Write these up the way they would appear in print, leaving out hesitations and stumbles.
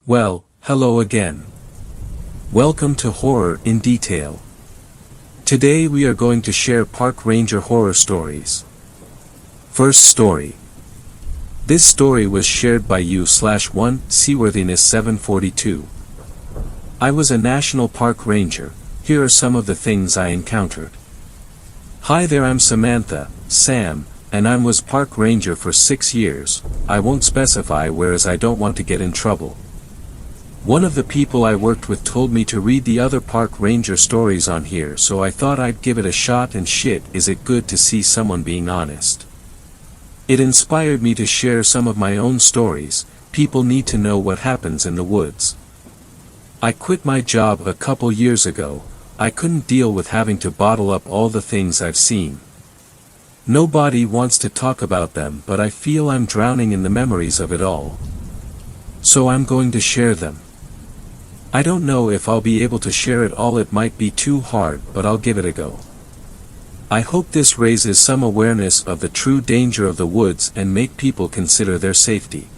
Well, hello again. Welcome to Horror in Detail. Today we are going to share park ranger horror stories. First story. This story was shared by u/1 Seaworthiness 742. I was a national park ranger. Here are some of the things I encountered. Hi there, I'm Samantha, Sam, and I was park ranger for 6 years. I won't specify where as I don't want to get in trouble. One of the people I worked with told me to read the other park ranger stories on here, so I thought I'd give it a shot, and shit is it good to see someone being honest. It inspired me to share some of my own stories. People need to know what happens in the woods. I quit my job a couple years ago. I couldn't deal with having to bottle up all the things I've seen. Nobody wants to talk about them, but I feel I'm drowning in the memories of it all. So I'm going to share them. I don't know if I'll be able to share it all, it might be too hard, but I'll give it a go. I hope this raises some awareness of the true danger of the woods and make people consider their safety.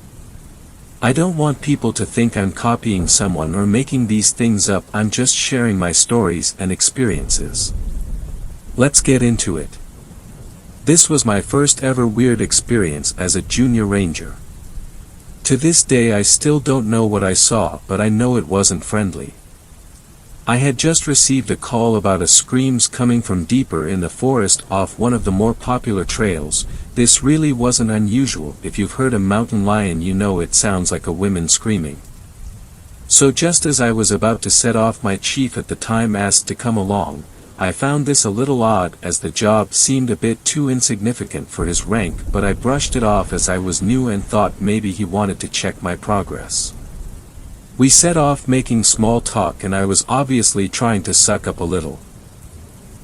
I don't want people to think I'm copying someone or making these things up. I'm just sharing my stories and experiences. Let's get into it. This was my first ever weird experience as a junior ranger. To this day I still don't know what I saw, but I know it wasn't friendly. I had just received a call about screams coming from deeper in the forest off one of the more popular trails. This really wasn't unusual. If you've heard a mountain lion, you know it sounds like a woman screaming. So just as I was about to set off, my chief at the time asked to come along. I found this a little odd, as the job seemed a bit too insignificant for his rank, but I brushed it off as I was new and thought maybe he wanted to check my progress. We set off making small talk, and I was obviously trying to suck up a little.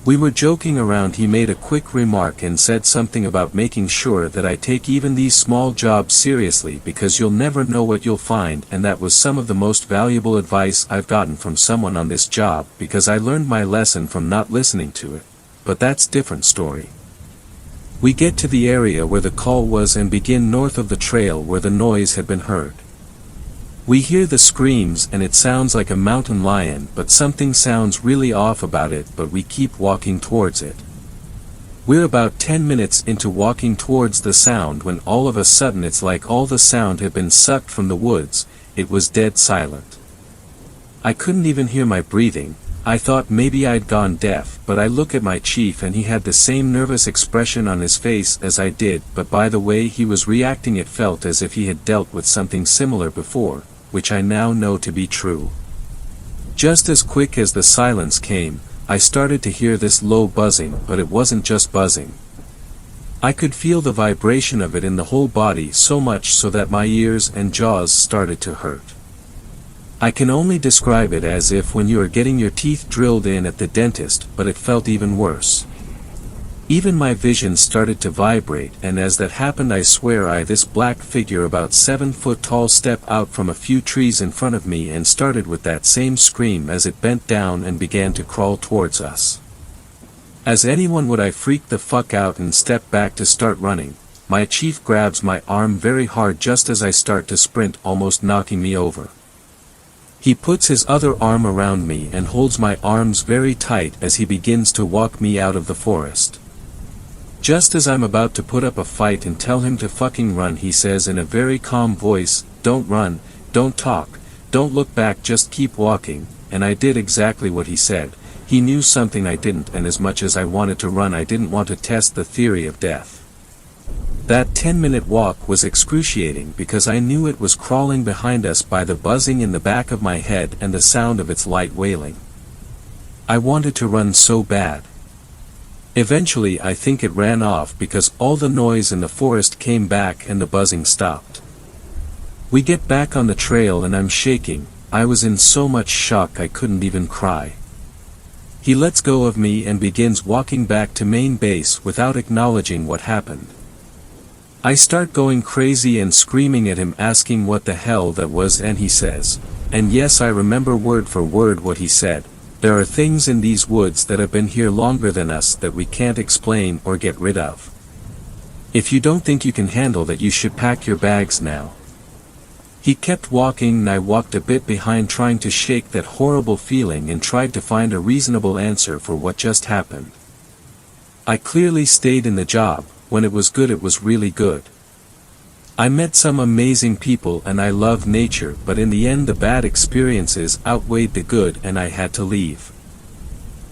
We were joking around. He made a quick remark and said something about making sure that I take even these small jobs seriously, because you'll never know what you'll find, and that was some of the most valuable advice I've gotten from someone on this job, because I learned my lesson from not listening to it. But that's different story. We get to the area where the call was and begin north of the trail where the noise had been heard. We hear the screams and it sounds like a mountain lion, but something sounds really off about it, but we keep walking towards it. We're about 10 minutes into walking towards the sound when all of a sudden it's like all the sound had been sucked from the woods. It was dead silent. I couldn't even hear my breathing. I thought maybe I'd gone deaf, but I look at my chief and he had the same nervous expression on his face as I did, but by the way he was reacting it felt as if he had dealt with something similar before, which I now know to be true. Just as quick as the silence came, I started to hear this low buzzing, but it wasn't just buzzing. I could feel the vibration of it in the whole body, so much so that my ears and jaws started to hurt. I can only describe it as if when you are getting your teeth drilled in at the dentist, but it felt even worse. Even my vision started to vibrate, and as that happened I swear this black figure about 7 foot tall stepped out from a few trees in front of me and started with that same scream as it bent down and began to crawl towards us. As anyone would, I freaked the fuck out and stepped back to start running. My chief grabs my arm very hard just as I start to sprint, almost knocking me over. He puts his other arm around me and holds my arms very tight as he begins to walk me out of the forest. Just as I'm about to put up a fight and tell him to fucking run, he says in a very calm voice, "Don't run, don't talk, don't look back, just keep walking," and I did exactly what he said. He knew something I didn't, and as much as I wanted to run, I didn't want to test the theory of death. That 10-minute walk was excruciating because I knew it was crawling behind us by the buzzing in the back of my head and the sound of its light wailing. I wanted to run so bad. Eventually I think it ran off because all the noise in the forest came back and the buzzing stopped. We get back on the trail and I'm shaking. I was in so much shock I couldn't even cry. He lets go of me and begins walking back to main base without acknowledging what happened. I start going crazy and screaming at him, asking what the hell that was, and he says, and yes, I remember word for word what he said, "There are things in these woods that have been here longer than us that we can't explain or get rid of. If you don't think you can handle that, you should pack your bags now." He kept walking and I walked a bit behind, trying to shake that horrible feeling and tried to find a reasonable answer for what just happened. I clearly stayed in the job. When it was good, it was really good. I met some amazing people and I love nature, but in the end the bad experiences outweighed the good and I had to leave.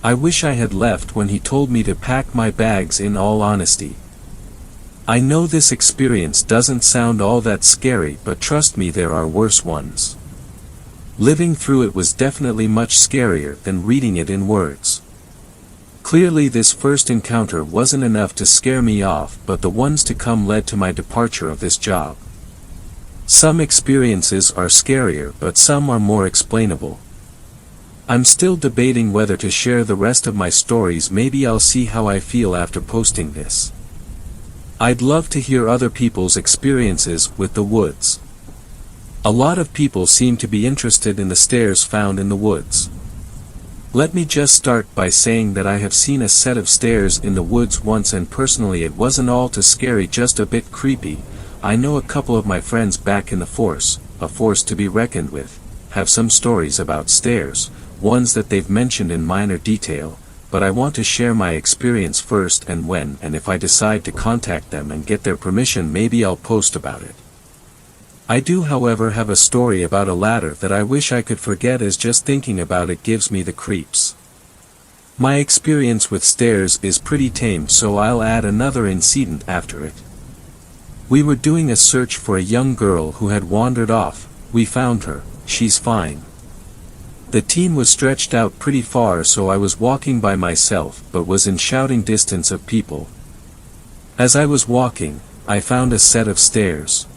I wish I had left when he told me to pack my bags, in all honesty. I know this experience doesn't sound all that scary, but trust me, there are worse ones. Living through it was definitely much scarier than reading it in words. Clearly this first encounter wasn't enough to scare me off, but the ones to come led to my departure of this job. Some experiences are scarier, but some are more explainable. I'm still debating whether to share the rest of my stories. Maybe I'll see how I feel after posting this. I'd love to hear other people's experiences with the woods. A lot of people seem to be interested in the stairs found in the woods. Let me just start by saying that I have seen a set of stairs in the woods once, and personally it wasn't all too scary, just a bit creepy. I know a couple of my friends back in the force, a force to be reckoned with, have some stories about stairs, ones that they've mentioned in minor detail, but I want to share my experience first, and when and if I decide to contact them and get their permission, maybe I'll post about it. I do, however, have a story about a ladder that I wish I could forget, as just thinking about it gives me the creeps. My experience with stairs is pretty tame, so I'll add another incident after it. We were doing a search for a young girl who had wandered off. We found her, she's fine. The team was stretched out pretty far, so I was walking by myself but was in shouting distance of people. As I was walking, I found a set of stairs.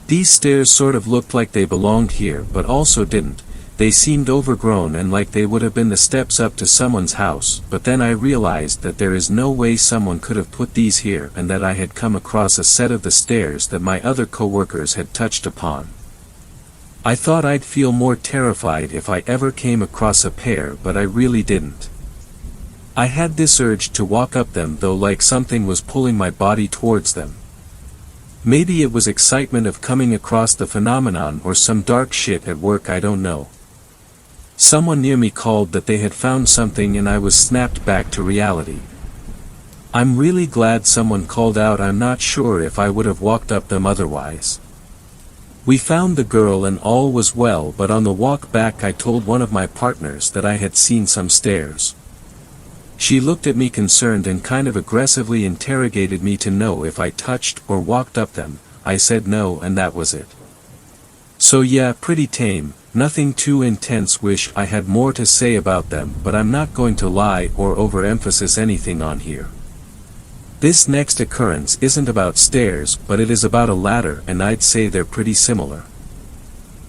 These stairs sort of looked like they belonged here, but also didn't. They seemed overgrown and like they would have been the steps up to someone's house, but then I realized that there is no way someone could have put these here, and that I had come across a set of the stairs that my other co-workers had touched upon. I thought I'd feel more terrified if I ever came across a pair, but I really didn't. I had this urge to walk up them though, like something was pulling my body towards them. Maybe it was excitement of coming across the phenomenon or some dark shit at work, I don't know. Someone near me called that they had found something and I was snapped back to reality. I'm really glad someone called out. I'm not sure if I would have walked up them otherwise. We found the girl and all was well, but on the walk back I told one of my partners that I had seen some stairs. She looked at me concerned and kind of aggressively interrogated me to know if I touched or walked up them. I said no, and that was it. So yeah, pretty tame, nothing too intense. Wish I had more to say about them, but I'm not going to lie or overemphasize anything on here. This next occurrence isn't about stairs, but it is about a ladder, and I'd say they're pretty similar.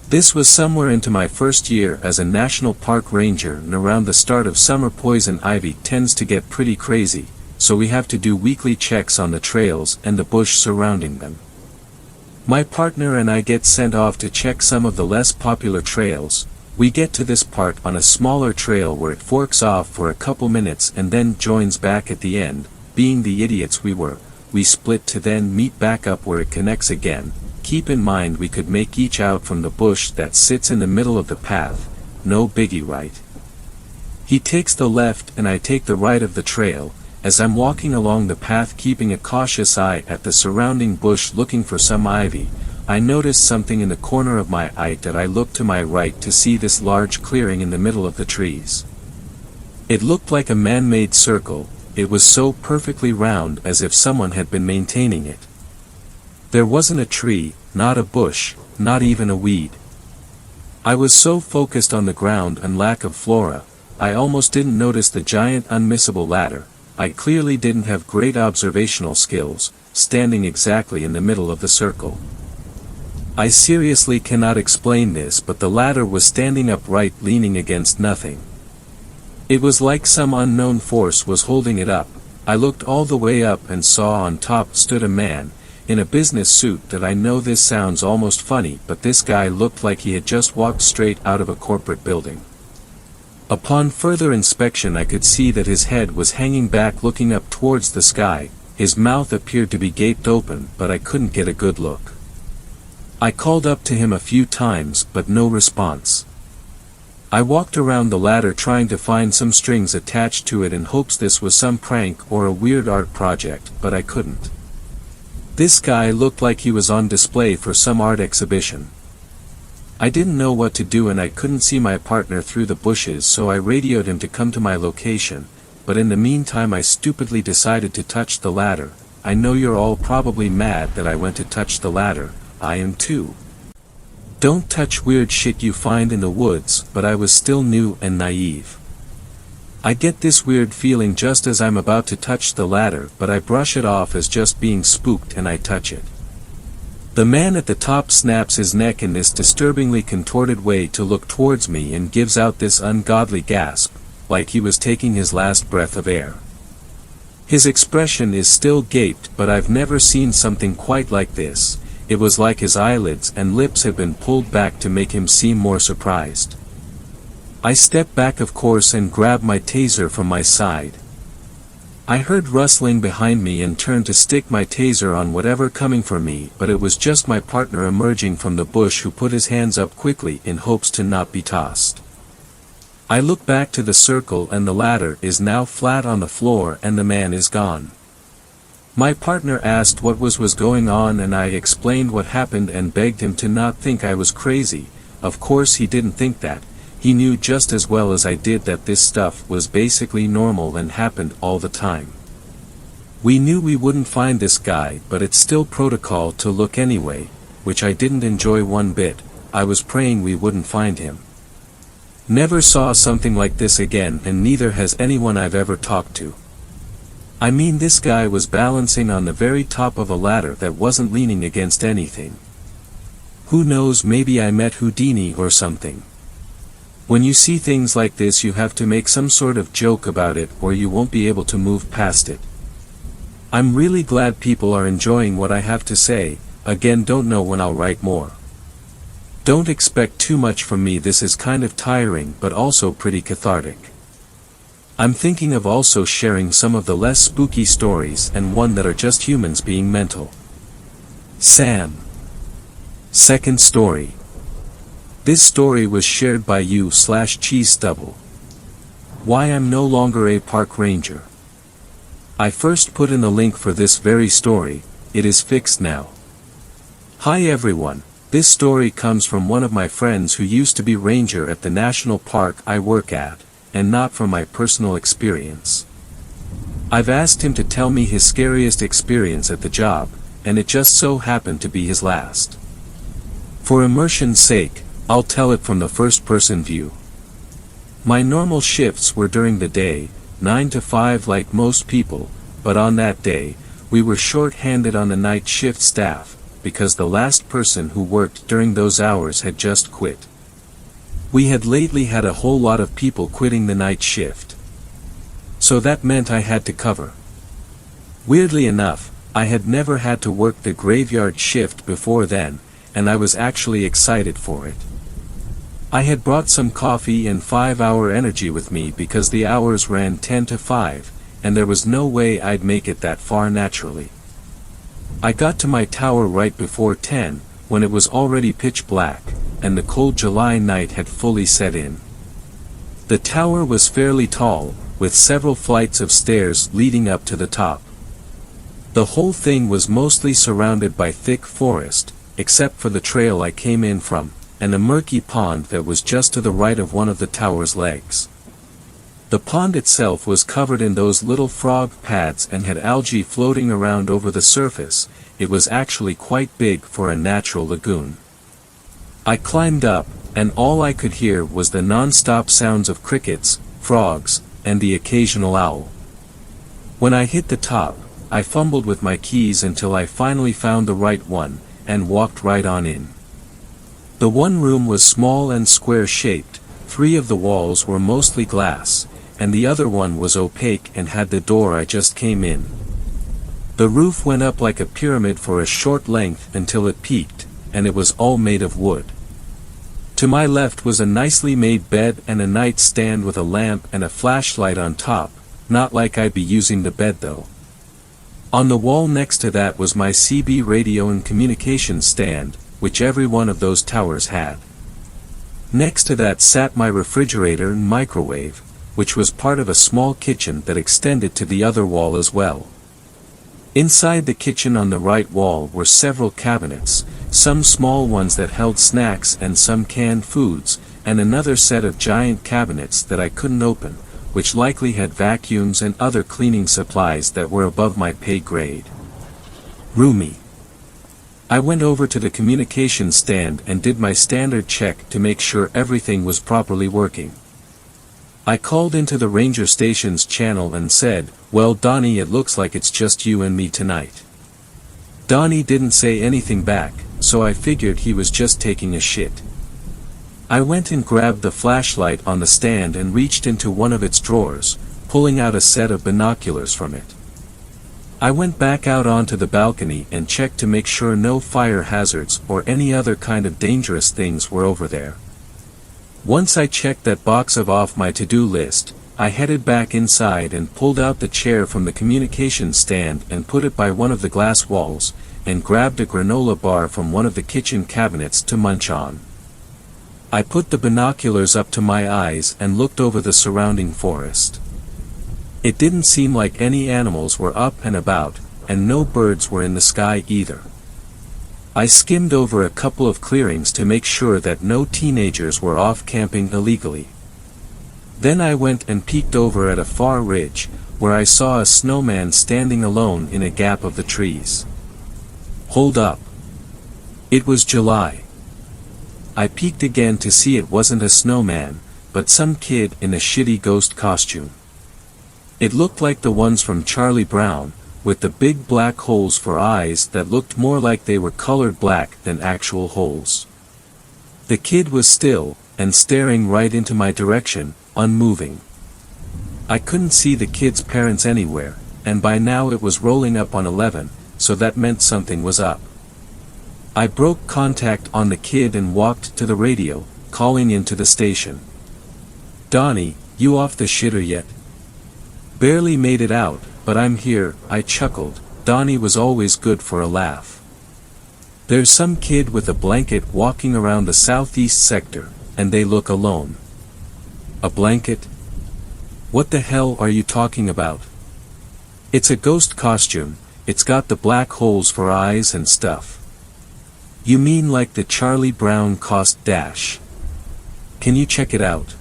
This was somewhere into my first year as a national park ranger, and around the start of summer poison ivy tends to get pretty crazy, so we have to do weekly checks on the trails and the bush surrounding them. My partner and I get sent off to check some of the less popular trails. We get to this part on a smaller trail where it forks off for a couple minutes and then joins back at the end. Being the idiots we were, we split to then meet back up where it connects again. Keep in mind we could make each out from the bush that sits in the middle of the path, no biggie, right? He takes the left and I take the right of the trail. As I'm walking along the path, keeping a cautious eye at the surrounding bush looking for some ivy, I notice something in the corner of my eye that I look to my right to see this large clearing in the middle of the trees. It looked like a man-made circle. It was so perfectly round, as if someone had been maintaining it. There wasn't a tree, not a bush, not even a weed. I was so focused on the ground and lack of flora, I almost didn't notice the giant unmissable ladder. I clearly didn't have great observational skills, standing exactly in the middle of the circle. I seriously cannot explain this, but the ladder was standing upright, leaning against nothing. It was like some unknown force was holding it up. I looked all the way up and saw on top stood a man, in a business suit that I know this sounds almost funny, but this guy looked like he had just walked straight out of a corporate building. Upon further inspection I could see that his head was hanging back looking up towards the sky. His mouth appeared to be gaped open, but I couldn't get a good look. I called up to him a few times but no response. I walked around the ladder trying to find some strings attached to it in hopes this was some prank or a weird art project, but I couldn't. This guy looked like he was on display for some art exhibition. I didn't know what to do and I couldn't see my partner through the bushes, so I radioed him to come to my location, but in the meantime I stupidly decided to touch the ladder. I know you're all probably mad that I went to touch the ladder, I am too. Don't touch weird shit you find in the woods, but I was still new and naive. I get this weird feeling just as I'm about to touch the ladder, but I brush it off as just being spooked and I touch it. The man at the top snaps his neck in this disturbingly contorted way to look towards me and gives out this ungodly gasp, like he was taking his last breath of air. His expression is still gaped, but I've never seen something quite like this. It was like his eyelids and lips had been pulled back to make him seem more surprised. I stepped back of course and grabbed my taser from my side. I heard rustling behind me and turned to stick my taser on whatever coming for me, but it was just my partner emerging from the bush who put his hands up quickly in hopes to not be tossed. I look back to the circle and the ladder is now flat on the floor and the man is gone. My partner asked what was going on and I explained what happened and begged him to not think I was crazy. Of course he didn't think that. He knew just as well as I did that this stuff was basically normal and happened all the time. We knew we wouldn't find this guy, but it's still protocol to look anyway, which I didn't enjoy one bit. I was praying we wouldn't find him. Never saw something like this again, and neither has anyone I've ever talked to. I mean, this guy was balancing on the very top of a ladder that wasn't leaning against anything. Who knows, maybe I met Houdini or something. When you see things like this you have to make some sort of joke about it or you won't be able to move past it. I'm really glad people are enjoying what I have to say. Again, don't know when I'll write more. Don't expect too much from me, this is kind of tiring but also pretty cathartic. I'm thinking of also sharing some of the less spooky stories and one that are just humans being mental. Sam. Second story. This story was shared by you/Cheese Stubble. Why I'm no longer a park ranger. I first put in the link for this very story. It is fixed now. Hi everyone, this story comes from one of my friends who used to be ranger at the national park I work at, and not from my personal experience. I've asked him to tell me his scariest experience at the job, and it just so happened to be his last. For immersion's sake, I'll tell it from the first-person view. My normal shifts were during the day, 9 to 5 like most people, but on that day, we were short-handed on the night shift staff, because the last person who worked during those hours had just quit. We had lately had a whole lot of people quitting the night shift. So that meant I had to cover. Weirdly enough, I had never had to work the graveyard shift before then, and I was actually excited for it. I had brought some coffee and 5-hour energy with me because the hours ran 10 to 5, and there was no way I'd make it that far naturally. I got to my tower right before 10, when it was already pitch black, and the cold July night had fully set in. The tower was fairly tall, with several flights of stairs leading up to the top. The whole thing was mostly surrounded by thick forest, except for the trail I came in from, and a murky pond that was just to the right of one of the tower's legs. The pond itself was covered in those little frog pads and had algae floating around over the surface. It was actually quite big for a natural lagoon. I climbed up, and all I could hear was the non-stop sounds of crickets, frogs, and the occasional owl. When I hit the top, I fumbled with my keys until I finally found the right one, and walked right on in. The one room was small and square-shaped, 3 of the walls were mostly glass, and the other one was opaque and had the door I just came in. The roof went up like a pyramid for a short length until it peaked, and it was all made of wood. To my left was a nicely made bed and a nightstand with a lamp and a flashlight on top, not like I'd be using the bed though. On the wall next to that was my CB radio and communication stand, which every one of those towers had. Next to that sat my refrigerator and microwave, which was part of a small kitchen that extended to the other wall as well. Inside the kitchen on the right wall were several cabinets, some small ones that held snacks and some canned foods, and another set of giant cabinets that I couldn't open, which likely had vacuums and other cleaning supplies that were above my pay grade. Roomy. I went over to the communication stand and did my standard check to make sure everything was properly working. I called into the ranger station's channel and said, "Well, Donnie, it looks like it's just you and me tonight." Donnie didn't say anything back, so I figured he was just taking a shit. I went and grabbed the flashlight on the stand and reached into one of its drawers, pulling out a set of binoculars from it. I went back out onto the balcony and checked to make sure no fire hazards or any other kind of dangerous things were over there. Once I checked that box off my to-do list, I headed back inside and pulled out the chair from the communication stand and put it by one of the glass walls, and grabbed a granola bar from one of the kitchen cabinets to munch on. I put the binoculars up to my eyes and looked over the surrounding forest. It didn't seem like any animals were up and about, and no birds were in the sky either. I skimmed over a couple of clearings to make sure that no teenagers were off camping illegally. Then I went and peeked over at a far ridge, where I saw a snowman standing alone in a gap of the trees. Hold up. It was July. I peeked again to see it wasn't a snowman, but some kid in a shitty ghost costume. It looked like the ones from Charlie Brown, with the big black holes for eyes that looked more like they were colored black than actual holes. The kid was still, and staring right into my direction, unmoving. I couldn't see the kid's parents anywhere, and by now it was rolling up on 11, so that meant something was up. I broke contact on the kid and walked to the radio, calling into the station. "Donnie, you off the shitter yet?" "Barely made it out, but I'm here," I chuckled. Donnie was always good for a laugh. "There's some kid with a blanket walking around the southeast sector, and they look alone." "A blanket? What the hell are you talking about?" "It's a ghost costume, it's got the black holes for eyes and stuff." "You mean like the Charlie Brown cost dash? Can you check it out?"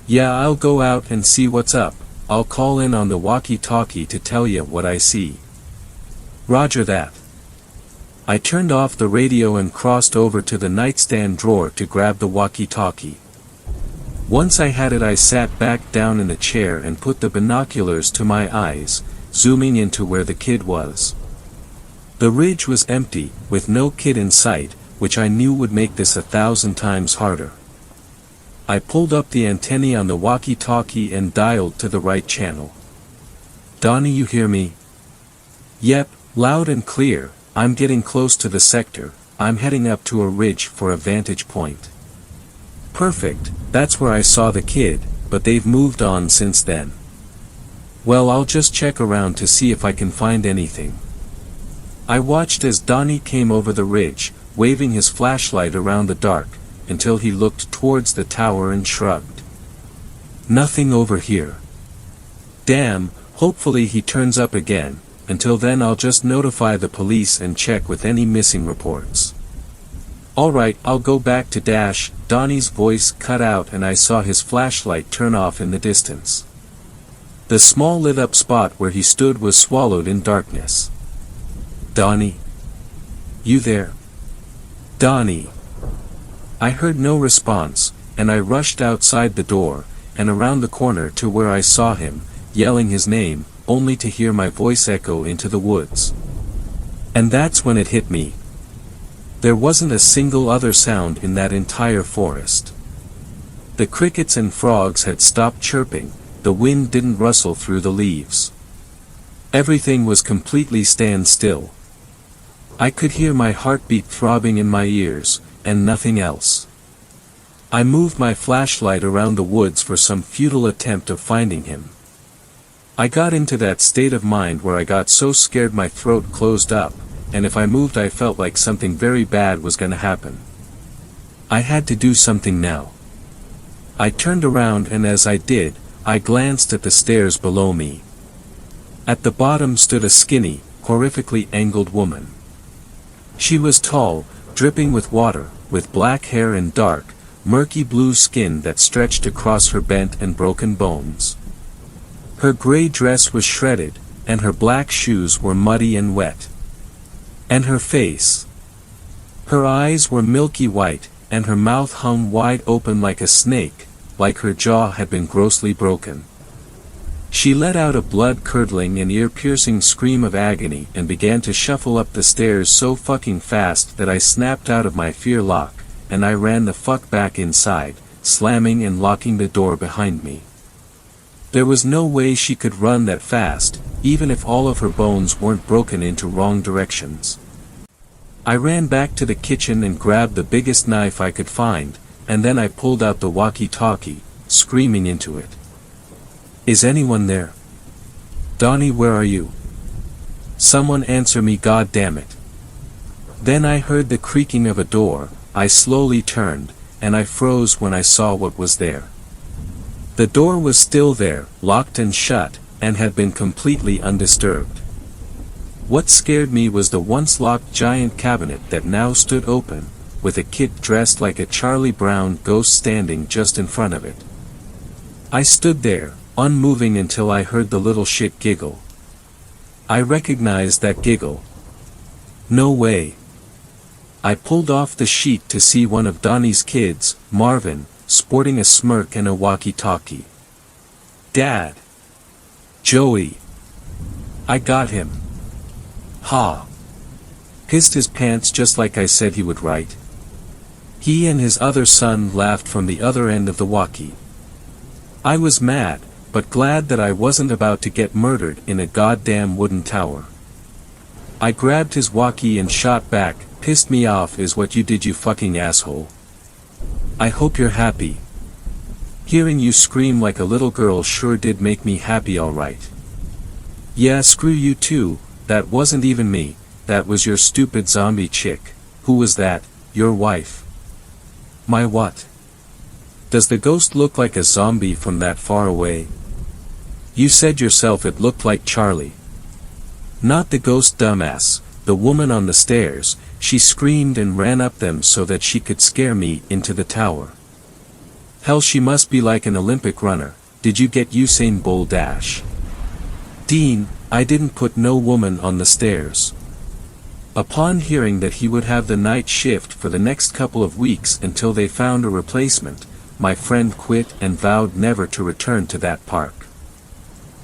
"Yeah, I'll go out and see what's up. I'll call in on the walkie-talkie to tell you what I see." "Roger that." I turned off the radio and crossed over to the nightstand drawer to grab the walkie-talkie. Once I had it, I sat back down in the chair and put the binoculars to my eyes, zooming into where the kid was. The ridge was empty, with no kid in sight, which I knew would make this 1,000 times harder. I pulled up the antennae on the walkie-talkie and dialed to the right channel. "Donnie, you hear me?" "Yep, loud and clear. I'm getting close to the sector. I'm heading up to a ridge for a vantage point." "Perfect, that's where I saw the kid, but they've moved on since then." "Well, I'll just check around to see if I can find anything." I watched as Donnie came over the ridge, waving his flashlight around the dark, until he looked towards the tower and shrugged. "Nothing over here." "Damn, hopefully he turns up again. Until then I'll just notify the police and check with any missing reports." "Alright, I'll go back to dash." Donnie's voice cut out and I saw his flashlight turn off in the distance. The small lit up spot where he stood was swallowed in darkness. "Donnie? You there? Donnie?" I heard no response, and I rushed outside the door, and around the corner to where I saw him, yelling his name, only to hear my voice echo into the woods. And that's when it hit me. There wasn't a single other sound in that entire forest. The crickets and frogs had stopped chirping, the wind didn't rustle through the leaves. Everything was completely standstill. I could hear my heartbeat throbbing in my ears, and nothing else. I moved my flashlight around the woods for some futile attempt of finding him. I got into that state of mind where I got so scared my throat closed up, and if I moved I felt like something very bad was gonna happen. I had to do something now. I turned around and as I did, I glanced at the stairs below me. At the bottom stood a skinny, horrifically angled woman. She was tall, dripping with water, with black hair and dark, murky blue skin that stretched across her bent and broken bones. Her gray dress was shredded, and her black shoes were muddy and wet. And her face. Her eyes were milky white, and her mouth hung wide open like a snake, like her jaw had been grossly broken. She let out a blood-curdling and ear-piercing scream of agony and began to shuffle up the stairs so fucking fast that I snapped out of my fear lock, and I ran the fuck back inside, slamming and locking the door behind me. There was no way she could run that fast, even if all of her bones weren't broken into wrong directions. I ran back to the kitchen and grabbed the biggest knife I could find, and then I pulled out the walkie-talkie, screaming into it. "Is anyone there? Donnie, where are you? Someone answer me, god damn it." Then I heard the creaking of a door. I slowly turned, and I froze when I saw what was there. The door was still there, locked and shut, and had been completely undisturbed. What scared me was the once locked giant cabinet that now stood open, with a kid dressed like a Charlie Brown ghost standing just in front of it. I stood there, unmoving until I heard the little shit giggle. I recognized that giggle. No way. I pulled off the sheet to see one of Donnie's kids, Marvin, sporting a smirk and a walkie-talkie. "Dad! Joey! I got him! Ha! Pissed his pants just like I said he would, right?" He and his other son laughed from the other end of the walkie. I was mad, but glad that I wasn't about to get murdered in a goddamn wooden tower. I grabbed his walkie and shot back, "Pissed me off is what you did, you fucking asshole. I hope you're happy. Hearing you scream like a little girl sure did make me happy, alright. Yeah, screw you too, that wasn't even me, that was your stupid zombie chick." "Who was that? Your wife?" "My what? Does the ghost look like a zombie from that far away? You said yourself it looked like Charlie." "Not the ghost, dumbass, the woman on the stairs. She screamed and ran up them so that she could scare me into the tower. Hell, she must be like an Olympic runner. Did you get Usain Bolt dash?" "Dean, I didn't put no woman on the stairs." Upon hearing that he would have the night shift for the next couple of weeks until they found a replacement, my friend quit and vowed never to return to that park.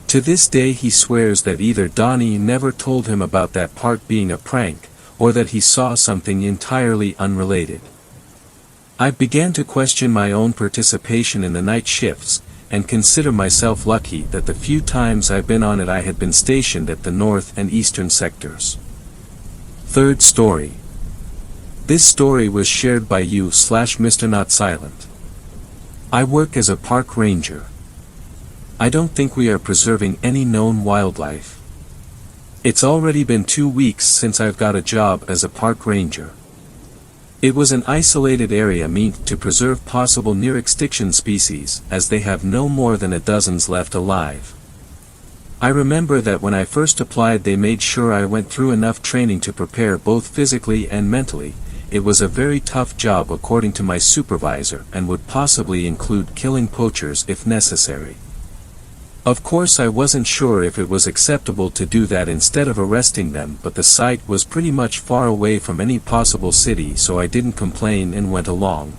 To this day he swears that either Donnie never told him about that park being a prank, or that he saw something entirely unrelated. I began to question my own participation in the night shifts, and consider myself lucky that the few times I've been on it I had been stationed at the north and eastern sectors. Third story. This story was shared by you/Mr. Not Silent. I work as a park ranger. I don't think we are preserving any known wildlife. It's already been 2 weeks since I've got a job as a park ranger. It was an isolated area meant to preserve possible near-extinction species, as they have no more than a dozen left alive. I remember that when I first applied they made sure I went through enough training to prepare both physically and mentally. It was a very tough job according to my supervisor and would possibly include killing poachers if necessary. Of course I wasn't sure if it was acceptable to do that instead of arresting them, but the site was pretty much far away from any possible city, so I didn't complain and went along.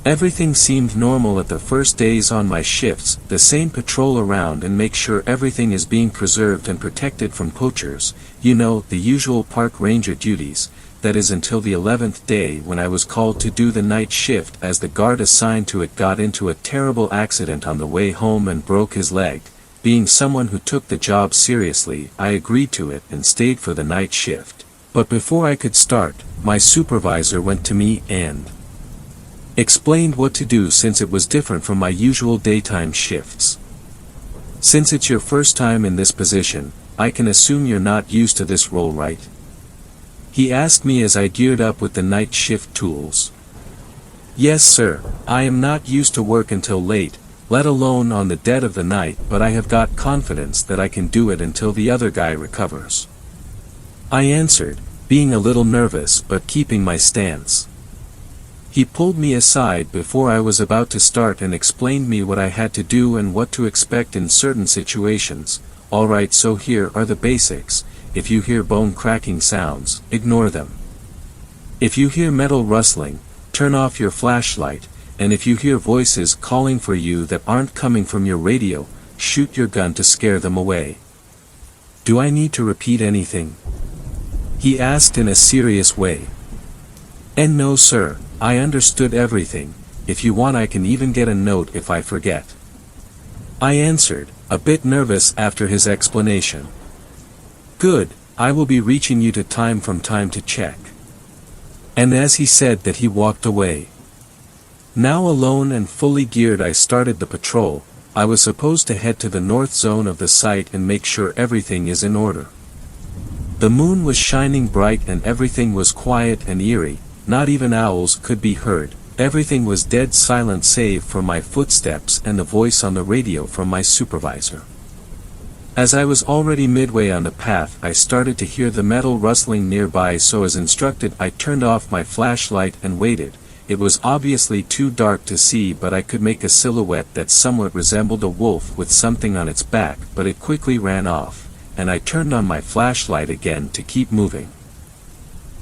Everything seemed normal at the first days on my shifts, the same patrol around and make sure everything is being preserved and protected from poachers, you know, the usual park ranger duties. That is until the 11th day when I was called to do the night shift as the guard assigned to it got into a terrible accident on the way home and broke his leg. Being someone who took the job seriously, I agreed to it and stayed for the night shift. But before I could start, my supervisor went to me and explained what to do since it was different from my usual daytime shifts. "Since it's your first time in this position, I can assume you're not used to this role, right? He asked me as I geared up with the night shift tools. Yes, sir, I am not used to work until late, let alone on the dead of the night, but I have got confidence that I can do it until the other guy recovers. I answered, being a little nervous but keeping my stance. He pulled me aside before I was about to start and explained me what I had to do and what to expect in certain situations. Alright, so here are the basics. If you hear bone cracking sounds, ignore them. If you hear metal rustling, turn off your flashlight, and if you hear voices calling for you that aren't coming from your radio, shoot your gun to scare them away. Do I need to repeat anything? He asked in a serious way. And no, sir, I understood everything. If you want, I can even get a note if I forget. I answered, a bit nervous after his explanation. Good, I will be reaching you from time to check. And as he said that, he walked away. Now alone and fully geared, I started the patrol. I was supposed to head to the north zone of the site and make sure everything is in order. The moon was shining bright and everything was quiet and eerie, not even owls could be heard. Everything was dead silent save for my footsteps and the voice on the radio from my supervisor. As I was already midway on the path, I started to hear the metal rustling nearby, so as instructed I turned off my flashlight and waited. It was obviously too dark to see, but I could make a silhouette that somewhat resembled a wolf with something on its back, but it quickly ran off, and I turned on my flashlight again to keep moving.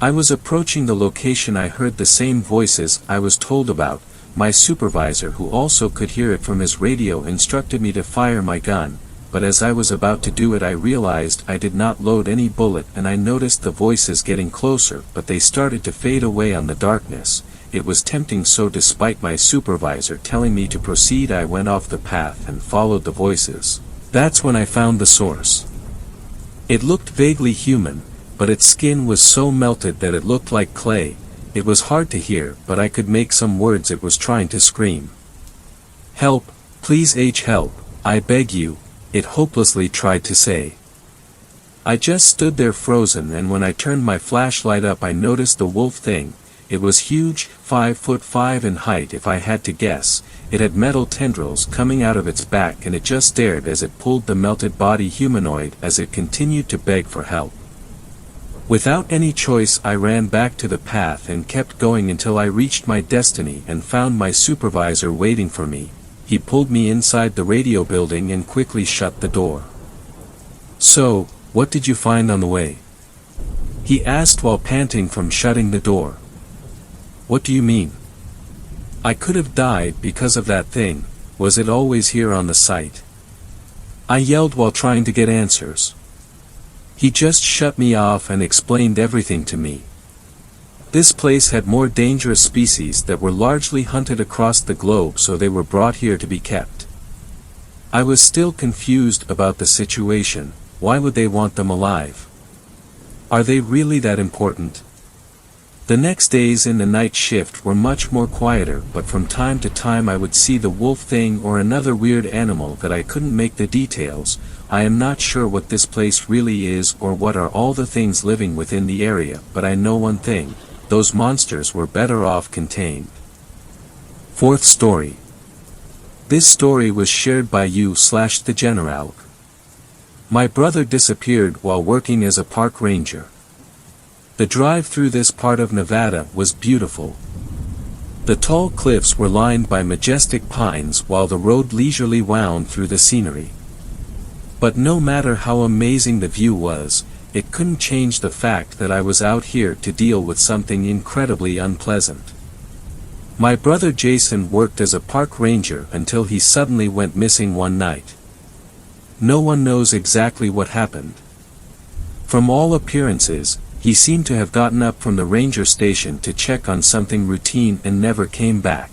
I was approaching the location. I heard the same voices I was told about. My supervisor, who also could hear it from his radio, instructed me to fire my gun, but as I was about to do it I realized I did not load any bullet, and I noticed the voices getting closer, but they started to fade away on the darkness. It was tempting, so despite my supervisor telling me to proceed, I went off the path and followed the voices. That's when I found the source. It looked vaguely human, but its skin was so melted that it looked like clay. It was hard to hear, but I could make some words. It was trying to scream. Help, please help, I beg you, it hopelessly tried to say. I just stood there frozen, and when I turned my flashlight up I noticed the wolf thing. It was huge, 5'5" in height if I had to guess. It had metal tendrils coming out of its back, and it just stared as it pulled the melted body humanoid as it continued to beg for help. Without any choice I ran back to the path and kept going until I reached my destiny and found my supervisor waiting for me. He pulled me inside the radio building and quickly shut the door. So, what did you find on the way? He asked while panting from shutting the door. What do you mean? I could have died because of that thing. Was it always here on the site? I yelled while trying to get answers. He just shut me off and explained everything to me. This place had more dangerous species that were largely hunted across the globe, so they were brought here to be kept. I was still confused about the situation. Why would they want them alive? Are they really that important? The next days in the night shift were much more quieter, but from time to time I would see the wolf thing or another weird animal that I couldn't make the details. I am not sure what this place really is or what are all the things living within the area, but I know one thing: those monsters were better off contained. Fourth story. This story was shared by you/the General. My brother disappeared while working as a park ranger. The drive through this part of Nevada was beautiful. The tall cliffs were lined by majestic pines while the road leisurely wound through the scenery. But no matter how amazing the view was, it couldn't change the fact that I was out here to deal with something incredibly unpleasant. My brother Jason worked as a park ranger until he suddenly went missing one night. No one knows exactly what happened. From all appearances, he seemed to have gotten up from the ranger station to check on something routine and never came back.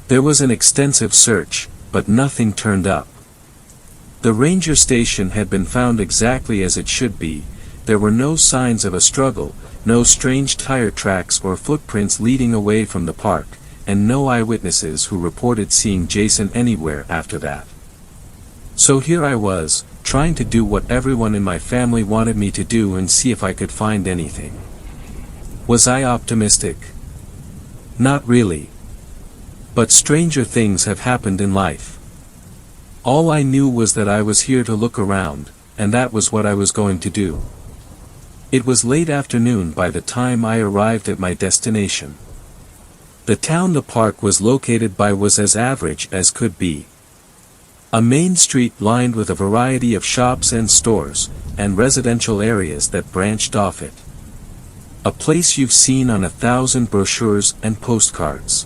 There was an extensive search, but nothing turned up. The ranger station had been found exactly as it should be. There were no signs of a struggle, no strange tire tracks or footprints leading away from the park, and no eyewitnesses who reported seeing Jason anywhere after that. So here I was, trying to do what everyone in my family wanted me to do and see if I could find anything. Was I optimistic? Not really. But stranger things have happened in life. All I knew was that I was here to look around, and that was what I was going to do. It was late afternoon by the time I arrived at my destination. The town the park was located by was as average as could be. A main street lined with a variety of shops and stores, and residential areas that branched off it. A place you've seen on 1,000 brochures and postcards.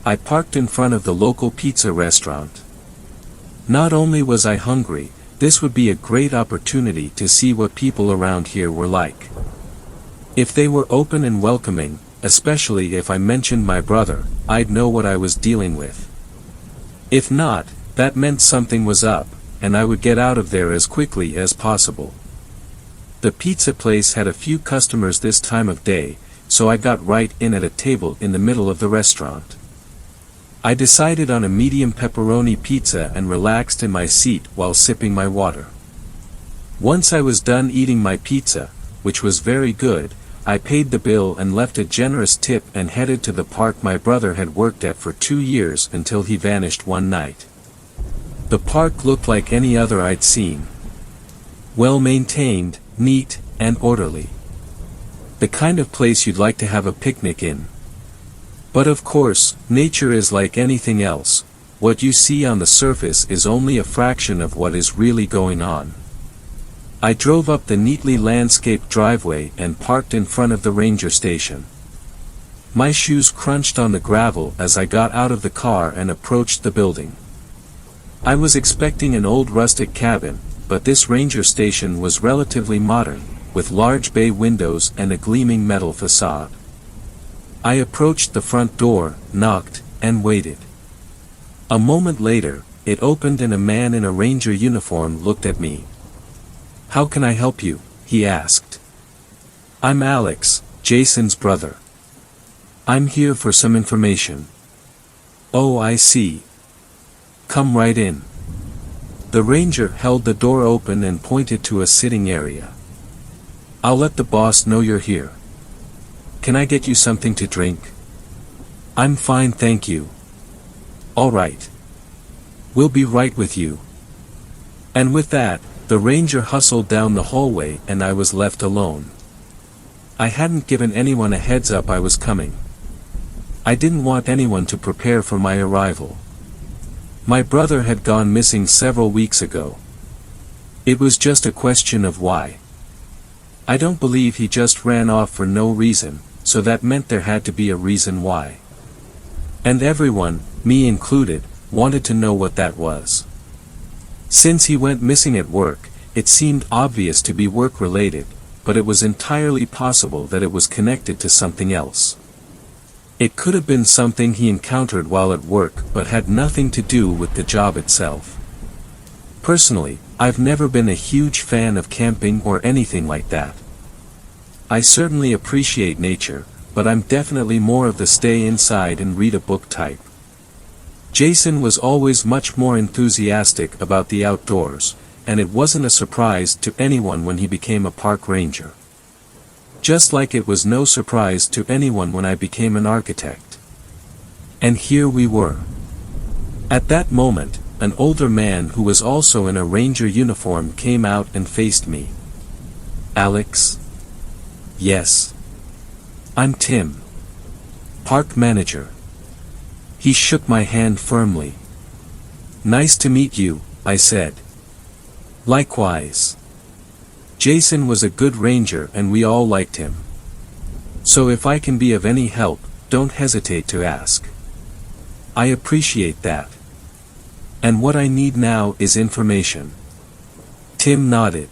I parked in front of the local pizza restaurant. Not only was I hungry, this would be a great opportunity to see what people around here were like. If they were open and welcoming, especially if I mentioned my brother, I'd know what I was dealing with. If not, that meant something was up, and I would get out of there as quickly as possible. The pizza place had a few customers this time of day, so I got right in at a table in the middle of the restaurant. I decided on a medium pepperoni pizza and relaxed in my seat while sipping my water. Once I was done eating my pizza, which was very good, I paid the bill and left a generous tip and headed to the park my brother had worked at for 2 years until he vanished one night. The park looked like any other I'd seen. Well maintained, neat, and orderly. The kind of place you'd like to have a picnic in. But of course, nature is like anything else. What you see on the surface is only a fraction of what is really going on. I drove up the neatly landscaped driveway and parked in front of the ranger station. My shoes crunched on the gravel as I got out of the car and approached the building. I was expecting an old rustic cabin, but this ranger station was relatively modern, with large bay windows and a gleaming metal facade. I approached the front door, knocked, and waited. A moment later, it opened and a man in a ranger uniform looked at me. "How can I help you?" he asked. "I'm Alex, Jason's brother. I'm here for some information." "Oh, I see. Come right in." The ranger held the door open and pointed to a sitting area. "I'll let the boss know you're here. Can I get you something to drink?" "I'm fine, thank you." "All right. We'll be right with you." And with that, the ranger hustled down the hallway and I was left alone. I hadn't given anyone a heads up I was coming. I didn't want anyone to prepare for my arrival. My brother had gone missing several weeks ago. It was just a question of why. I don't believe he just ran off for no reason, so that meant there had to be a reason why. And everyone, me included, wanted to know what that was. Since he went missing at work, it seemed obvious to be work-related, but it was entirely possible that it was connected to something else. It could have been something he encountered while at work but had nothing to do with the job itself. Personally, I've never been a huge fan of camping or anything like that. I certainly appreciate nature, but I'm definitely more of the stay inside and read a book type. Jason was always much more enthusiastic about the outdoors, and it wasn't a surprise to anyone when he became a park ranger. Just like it was no surprise to anyone when I became an architect. And here we were. At that moment, an older man who was also in a ranger uniform came out and faced me. "Alex?" "Yes. I'm Tim. Park manager." He shook my hand firmly. "Nice to meet you," I said. "Likewise." Jason was a good ranger and we all liked him. So if I can be of any help, don't hesitate to ask. I appreciate that. And what I need now is information. Tim nodded.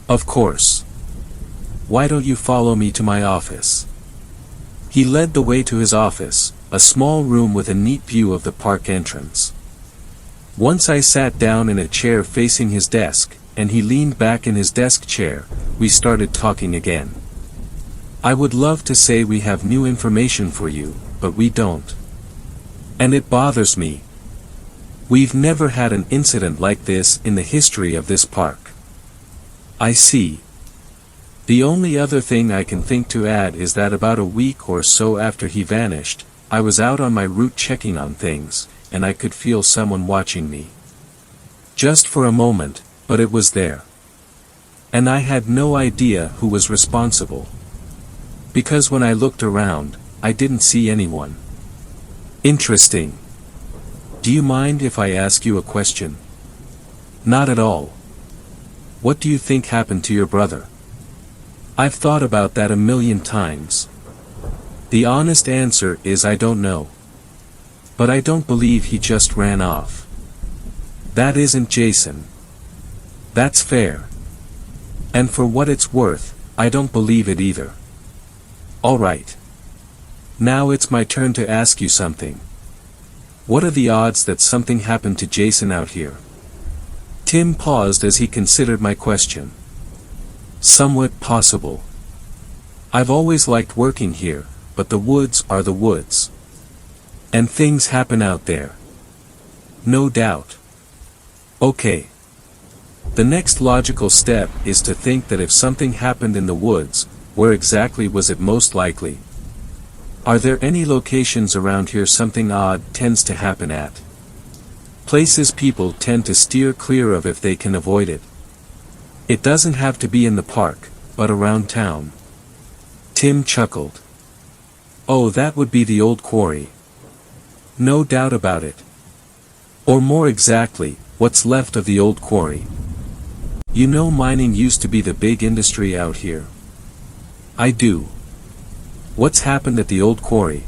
"Of course. Why don't you follow me to my office?" He led the way to his office, a small room with a neat view of the park entrance. Once I sat down in a chair facing his desk, and he leaned back in his desk chair, we started talking again. "I would love to say we have new information for you, but we don't. And it bothers me. We've never had an incident like this in the history of this park. I see. The only other thing I can think to add is that about a week or so after he vanished, I was out on my route checking on things, and I could feel someone watching me. Just for a moment, but it was there. And I had no idea who was responsible. Because when I looked around, I didn't see anyone. Interesting. Do you mind if I ask you a question? Not at all. What do you think happened to your brother? I've thought about that a million times. The honest answer is I don't know. But I don't believe he just ran off. That isn't Jason. That's fair. And for what it's worth, I don't believe it either. All right. Now it's my turn to ask you something. What are the odds that something happened to Jason out here? Tim paused as he considered my question. Somewhat possible. I've always liked working here, but the woods are the woods. And things happen out there. No doubt. Okay. The next logical step is to think that if something happened in the woods, where exactly was it most likely? Are there any locations around here something odd tends to happen at? Places people tend to steer clear of if they can avoid it. It doesn't have to be in the park, but around town. Tim chuckled. Oh, that would be the old quarry. No doubt about it. Or more exactly, what's left of the old quarry. You know, mining used to be the big industry out here. I do. What's happened at the old quarry?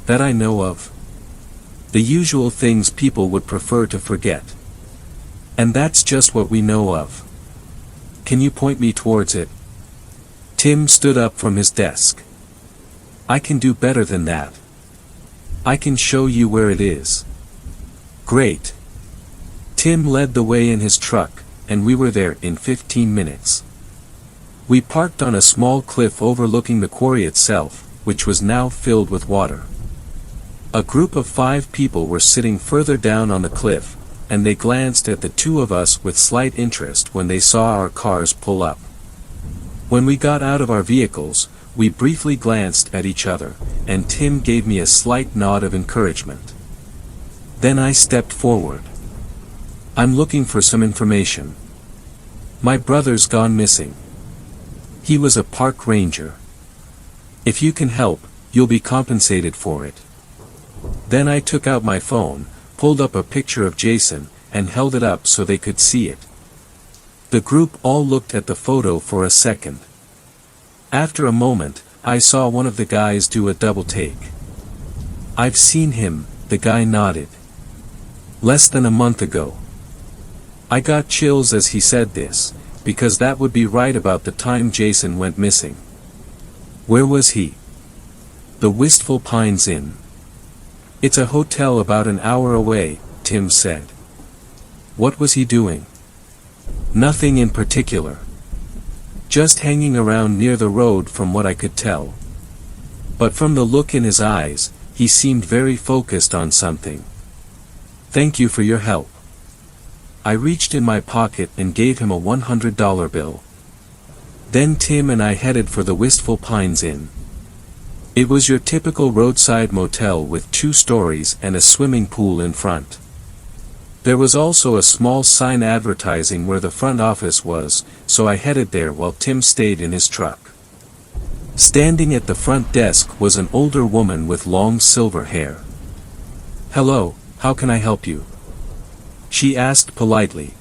That I know of. The usual things people would prefer to forget. And that's just what we know of. Can you point me towards it? Tim stood up from his desk. I can do better than that. I can show you where it is. Great. Tim led the way in his truck, and we were there in 15 minutes. We parked on a small cliff overlooking the quarry itself, which was now filled with water. A group of 5 people were sitting further down on the cliff, and they glanced at the two of us with slight interest when they saw our cars pull up. When we got out of our vehicles, we briefly glanced at each other, and Tim gave me a slight nod of encouragement. Then I stepped forward. I'm looking for some information. My brother's gone missing. He was a park ranger. If you can help, you'll be compensated for it. Then I took out my phone, pulled up a picture of Jason, and held it up so they could see it. The group all looked at the photo for a second. After a moment, I saw one of the guys do a double take. I've seen him, the guy nodded. Less than a month ago. I got chills as he said this, because that would be right about the time Jason went missing. Where was he? The Wistful Pines Inn. It's a hotel about an hour away, Tim said. What was he doing? Nothing in particular. Just hanging around near the road from what I could tell. But from the look in his eyes, he seemed very focused on something. Thank you for your help. I reached in my pocket and gave him a $100 bill. Then Tim and I headed for the Wistful Pines Inn. It was your typical roadside motel with 2 stories and a swimming pool in front. There was also a small sign advertising where the front office was, so I headed there while Tim stayed in his truck. Standing at the front desk was an older woman with long silver hair. Hello, how can I help you? She asked politely.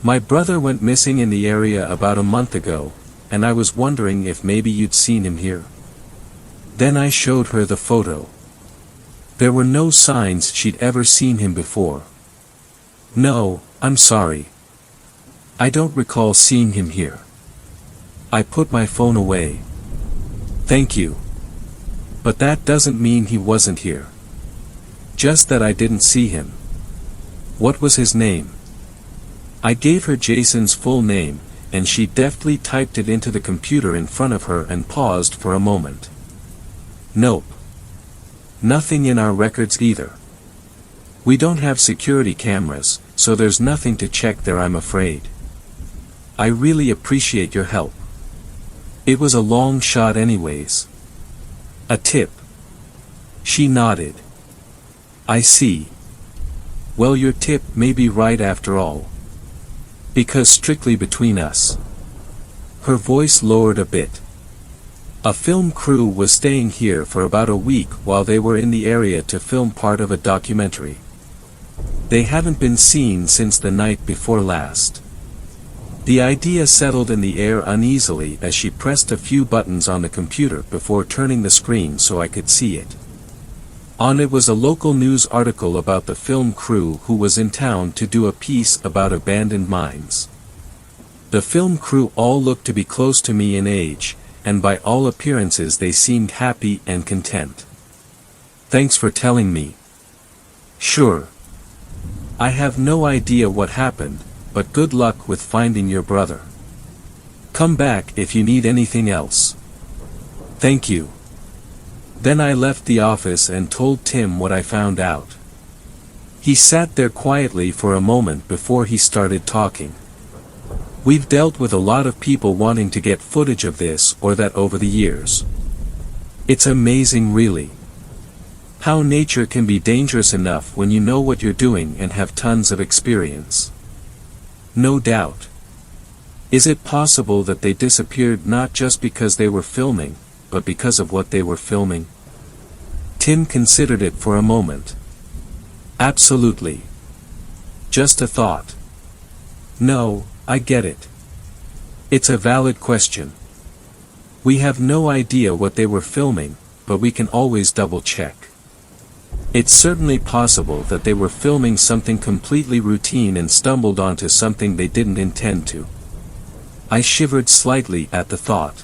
My brother went missing in the area about a month ago, and I was wondering if maybe you'd seen him here. Then I showed her the photo. There were no signs she'd ever seen him before. No, I'm sorry. I don't recall seeing him here. I put my phone away. Thank you. But that doesn't mean he wasn't here. Just that I didn't see him. What was his name? I gave her Jason's full name, and she deftly typed it into the computer in front of her and paused for a moment. Nope. Nothing in our records either. We don't have security cameras, so there's nothing to check there, I'm afraid. I really appreciate your help. It was a long shot anyways. A tip. She nodded. I see. Well, your tip may be right after all. Because strictly between us. Her voice lowered a bit. A film crew was staying here for about a week while they were in the area to film part of a documentary. They haven't been seen since the night before last. The idea settled in the air uneasily as she pressed a few buttons on the computer before turning the screen so I could see it. On it was a local news article about the film crew who was in town to do a piece about abandoned mines. The film crew all looked to be close to me in age, and by all appearances they seemed happy and content. Thanks for telling me. Sure. I have no idea what happened, but good luck with finding your brother. Come back if you need anything else. Thank you. Then I left the office and told Tim what I found out. He sat there quietly for a moment before he started talking. We've dealt with a lot of people wanting to get footage of this or that over the years. It's amazing, really. How nature can be dangerous enough when you know what you're doing and have tons of experience. No doubt. Is it possible that they disappeared not just because they were filming, but because of what they were filming? Tim considered it for a moment. Absolutely. Just a thought. No, I get it. It's a valid question. We have no idea what they were filming, but we can always double-check. It's certainly possible that they were filming something completely routine and stumbled onto something they didn't intend to. I shivered slightly at the thought.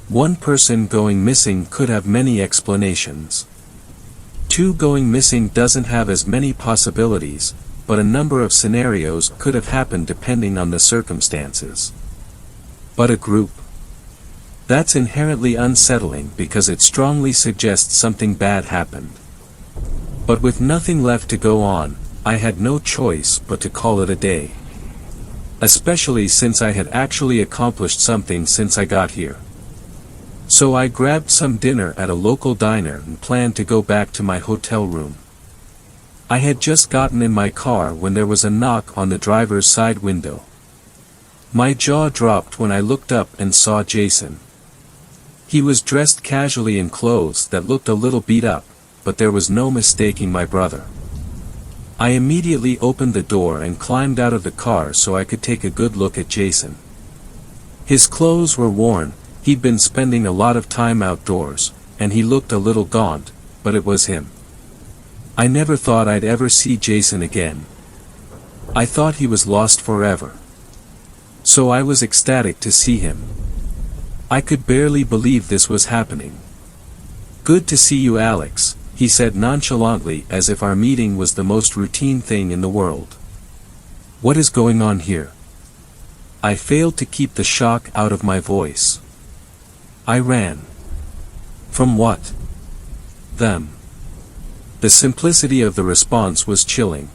One person going missing could have many explanations. Two going missing doesn't have as many possibilities, but a number of scenarios could have happened depending on the circumstances. But a group? That's inherently unsettling because it strongly suggests something bad happened. But with nothing left to go on, I had no choice but to call it a day. Especially since I had actually accomplished something since I got here. So I grabbed some dinner at a local diner and planned to go back to my hotel room. I had just gotten in my car when there was a knock on the driver's side window. My jaw dropped when I looked up and saw Jason. He was dressed casually in clothes that looked a little beat up, but there was no mistaking my brother. I immediately opened the door and climbed out of the car so I could take a good look at Jason. His clothes were worn, he'd been spending a lot of time outdoors, and he looked a little gaunt, but it was him. I never thought I'd ever see Jason again. I thought he was lost forever. So I was ecstatic to see him. I could barely believe this was happening. Good to see you, Alex, he said nonchalantly as if our meeting was the most routine thing in the world. What is going on here? I failed to keep the shock out of my voice. I ran. From what? Them. The simplicity of the response was chilling.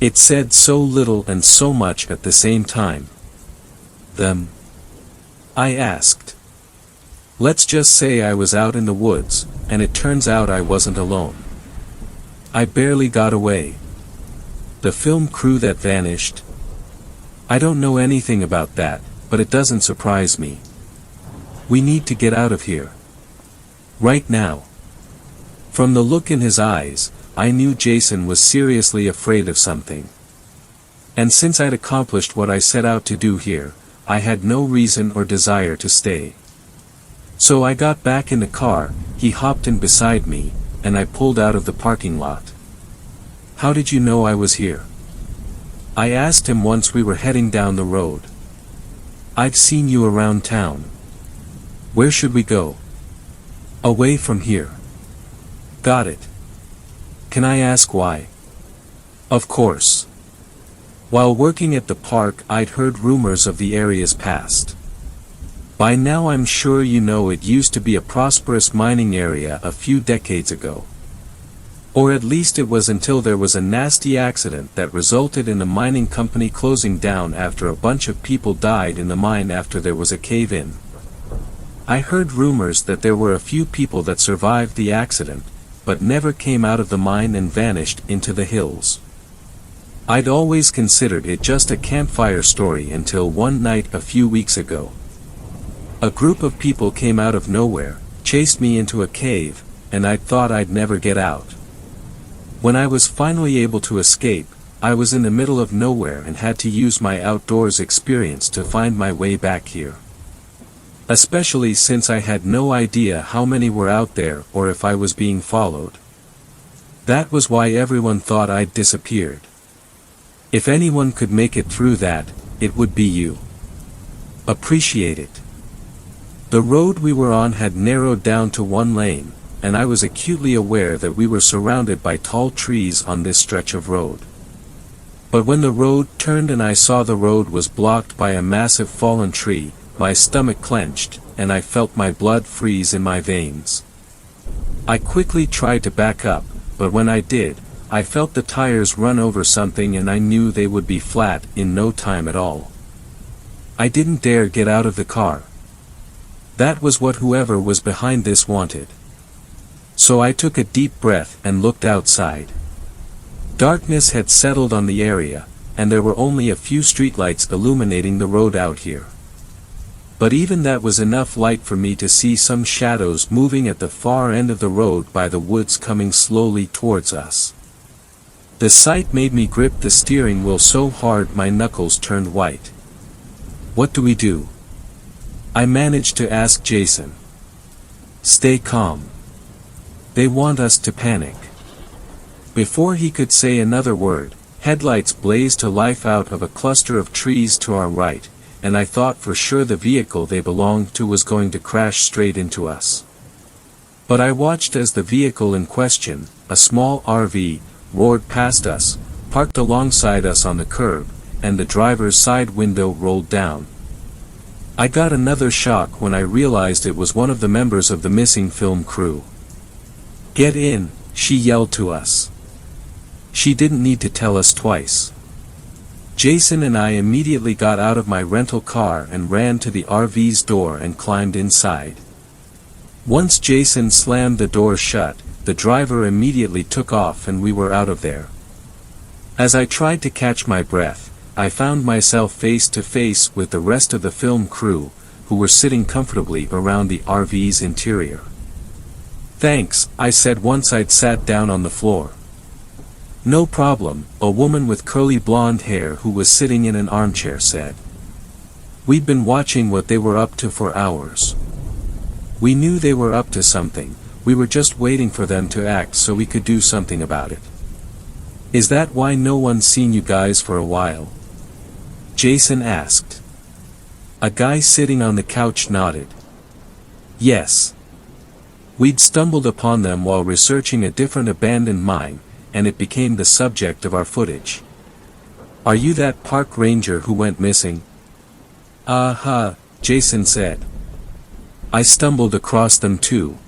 It said so little and so much at the same time. Them? I asked. Let's just say I was out in the woods, and it turns out I wasn't alone. I barely got away. The film crew that vanished? I don't know anything about that, but it doesn't surprise me. We need to get out of here. Right now. From the look in his eyes, I knew Jason was seriously afraid of something. And since I'd accomplished what I set out to do here, I had no reason or desire to stay. So I got back in the car, he hopped in beside me, and I pulled out of the parking lot. How did you know I was here? I asked him once we were heading down the road. I've seen you around town. Where should we go? Away from here. Got it. Can I ask why? Of course. While working at the park, I'd heard rumors of the area's past. By now I'm sure you know it used to be a prosperous mining area a few decades ago. Or at least it was until there was a nasty accident that resulted in a mining company closing down after a bunch of people died in the mine after there was a cave-in. I heard rumors that there were a few people that survived the accident, but never came out of the mine and vanished into the hills. I'd always considered it just a campfire story until one night a few weeks ago. A group of people came out of nowhere, chased me into a cave, and I thought I'd never get out. When I was finally able to escape, I was in the middle of nowhere and had to use my outdoors experience to find my way back here. Especially since I had no idea how many were out there or if I was being followed. That was why everyone thought I'd disappeared. If anyone could make it through that, it would be you. Appreciate it. The road we were on had narrowed down to one lane, and I was acutely aware that we were surrounded by tall trees on this stretch of road. But when the road turned and I saw the road was blocked by a massive fallen tree, my stomach clenched, and I felt my blood freeze in my veins. I quickly tried to back up, but when I did, I felt the tires run over something and I knew they would be flat in no time at all. I didn't dare get out of the car. That was what whoever was behind this wanted. So I took a deep breath and looked outside. Darkness had settled on the area, and there were only a few streetlights illuminating the road out here. But even that was enough light for me to see some shadows moving at the far end of the road by the woods coming slowly towards us. The sight made me grip the steering wheel so hard my knuckles turned white. What do we do? I managed to ask Jason. Stay calm. They want us to panic. Before he could say another word, headlights blazed to life out of a cluster of trees to our right, and I thought for sure the vehicle they belonged to was going to crash straight into us. But I watched as the vehicle in question, a small RV, roared past us, parked alongside us on the curb, and the driver's side window rolled down. I got another shock when I realized it was one of the members of the missing film crew. Get in, she yelled to us. She didn't need to tell us twice. Jason and I immediately got out of my rental car and ran to the RV's door and climbed inside. Once Jason slammed the door shut, the driver immediately took off and we were out of there. As I tried to catch my breath, I found myself face to face with the rest of the film crew, who were sitting comfortably around the RV's interior. Thanks, I said once I'd sat down on the floor. No problem, a woman with curly blonde hair who was sitting in an armchair said. We'd been watching what they were up to for hours. We knew they were up to something, we were just waiting for them to act so we could do something about it. Is that why no one's seen you guys for a while? Jason asked. A guy sitting on the couch nodded. Yes. We'd stumbled upon them while researching a different abandoned mine, and it became the subject of our footage. Are you that park ranger who went missing? Jason said. I stumbled across them too.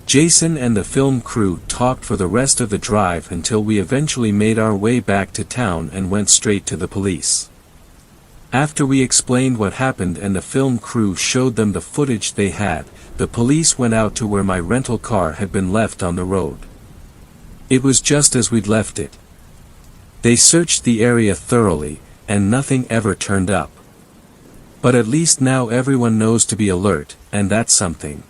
Jason and the film crew talked for the rest of the drive until we eventually made our way back to town and went straight to the police. After we explained what happened and the film crew showed them the footage they had, the police went out to where my rental car had been left on the road. It was just as we'd left it. They searched the area thoroughly, and nothing ever turned up. But at least now everyone knows to be alert, and that's something.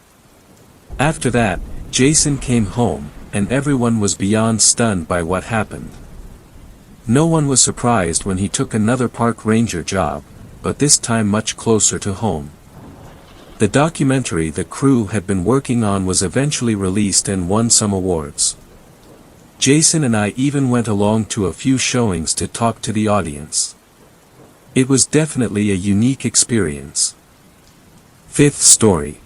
After that, Jason came home, and everyone was beyond stunned by what happened. No one was surprised when he took another park ranger job, but this time much closer to home. The documentary the crew had been working on was eventually released and won some awards. Jason and I even went along to a few showings to talk to the audience. It was definitely a unique experience. Fifth story.